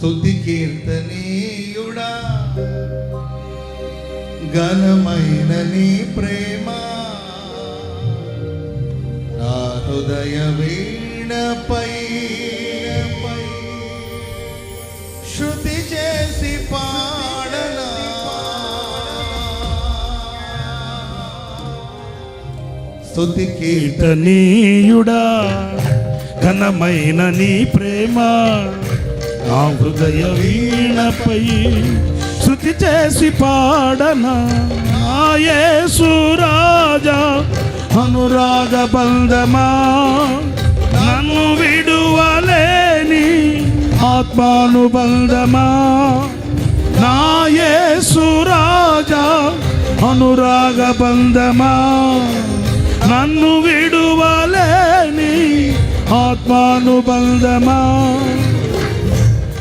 స్తుతి కీర్తనీయుడా, ఘనమైన నీ ప్రేమ నా హృదయ వీణపై శృతి చేసి పాడనా. స్తుతి కీర్తనీయుడా, ఘనమైన నీ ప్రేమ నా హృదయ వీణపై శృతి చేసి పాడనా. యేసు రాజా అనురాగ బంధమా, నన్ను విడువలేని ఆత్మానుబంధమా. నా యేసు రాజా అనురాగ బంధమా, నన్ను విడువలేని ఆత్మానుబంధమా.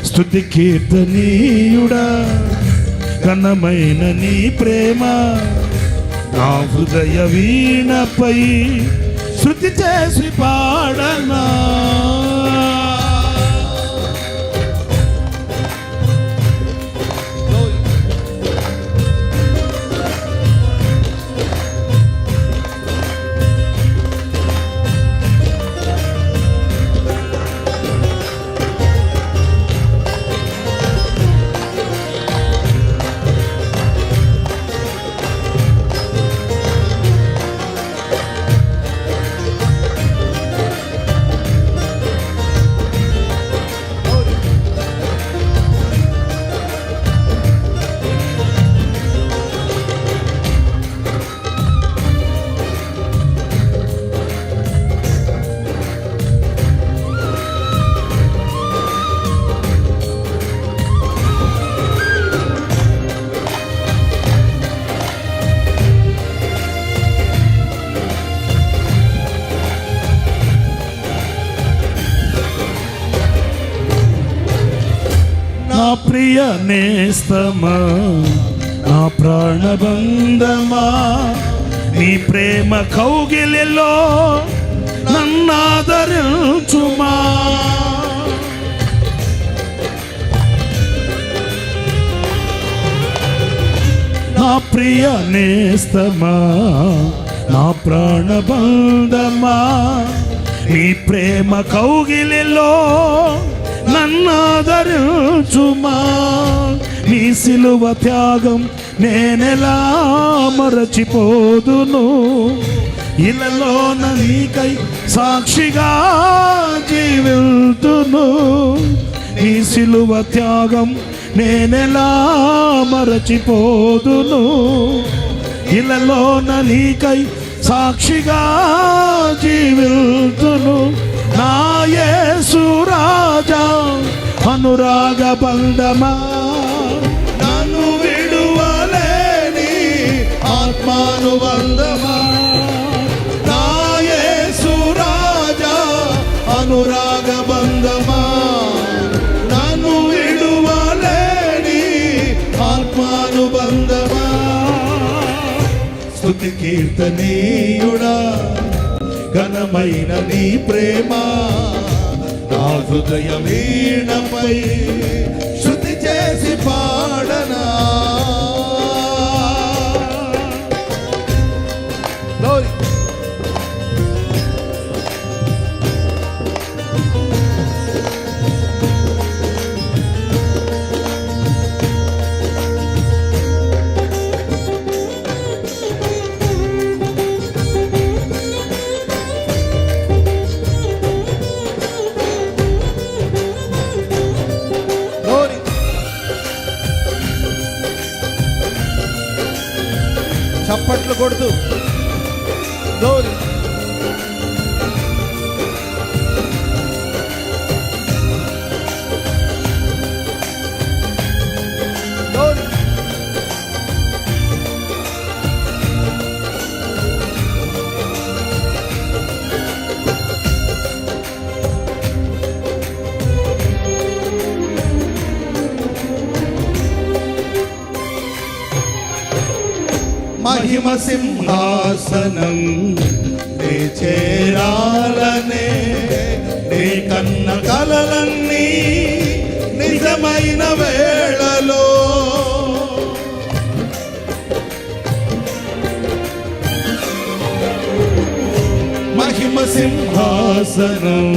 స్తుతి కీర్తనీయుడా, ఘనమైన నీ ప్రేమ నా హృదయ వీణపై శృతి చేసి పాడనా. నా ప్రియ నేస్తమా, నా ప్రాణబంధమా, నీ ప్రేమ కౌగిలిలో నన్నాదరించుమా. నా ప్రియ నేస్తమా, నా ప్రాణబంధమా, నీ ప్రేమ కౌగిలిలో నన్నాదరించుమా. నీ సిలువ త్యాగం నేనెలా మరచిపోదును, ఇలలోన నీకై సాక్షిగా జీవితును. నీ సిలువ త్యాగం నేనెలా మరచిపోదును, ఇలలోన నీకై సాక్షిగా జీవితును. నా యేసు రాజా అనురాగ బంధమా, నన్ను విడువలేని ఆత్మానుబంధమా. నా యేసు రాజా అనురాగ బంధమా, నన్ను విడువలేని ఆత్మానుబంధమా. స్తుతి కీర్తనీయుడా, ఘనమైన నీ ప్రేమ నా హృదయ వీణపై శృతి చేసి పాడనా. చప్పట్లు కొడుతూ గ్లోరీ. మహిమ సింహాసనం నీ చేరాలనే, నీ కన్న కలలన్నీ నిజం నిజమైన వేళలో మహిమ సింహాసనం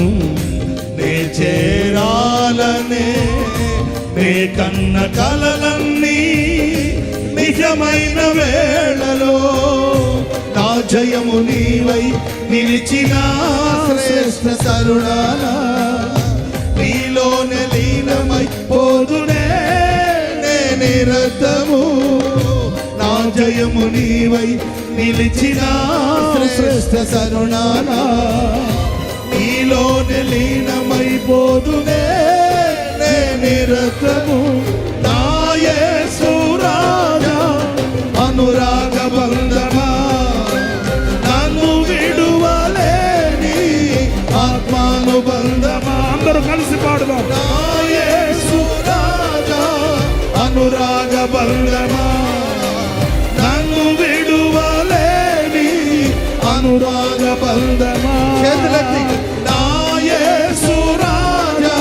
నే చేరాలనే నే కన్న కలలన్నీ నిజమైన వేళలో నా జయము నీవై నిలిచిన శ్రేష్ఠ తరుణానా నీలోనే లీనమై పోదునే నే నిరతము నా జయము నీవై నిలిచిన శ్రేష్ఠ తరుణానా నీలోనే లీనమై పోదునే నే నిరతము నా యేసు రాజా అనురాగ బంధమా నన్ను విడువలేని ఆత్మానుబంధమా అందరూ కలిసి పాడుదాం నా యేసు రాజా అనురాగ బంధమా నన్ను విడువలేని అనురాగ బంధమా నా యేసు రాజా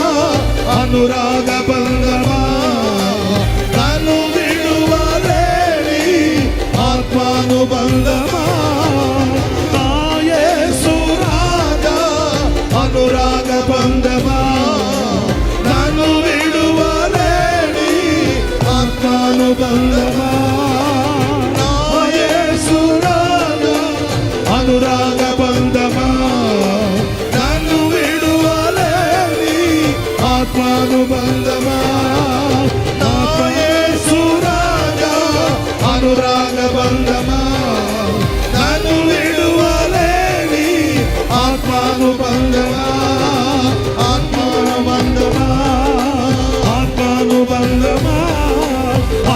అనురాగ బంధమా నన్ను విడువలేని ఆత్మానుబంధమా నా యేసు రాజా అనురాగ బంధమా నన్ను విడువలేని ఆత్మానుబంధమా నా యేసు రాజా అనురాగ బంధమా నన్ను విడువలేని ఆత్మానుబంధమా నా యేసు రాజా అనురాగ బంధమా నన్ను విడువలేని ఆత్మానుబంధమా ఆత్మానుబంధమా ఆత్మానుబంధమా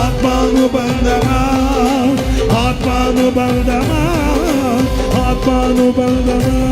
ఆత్మానుబంధమా ఆత్మానుబంధమా ఆత్మానుబంధమా ఆత్మానుబంధమా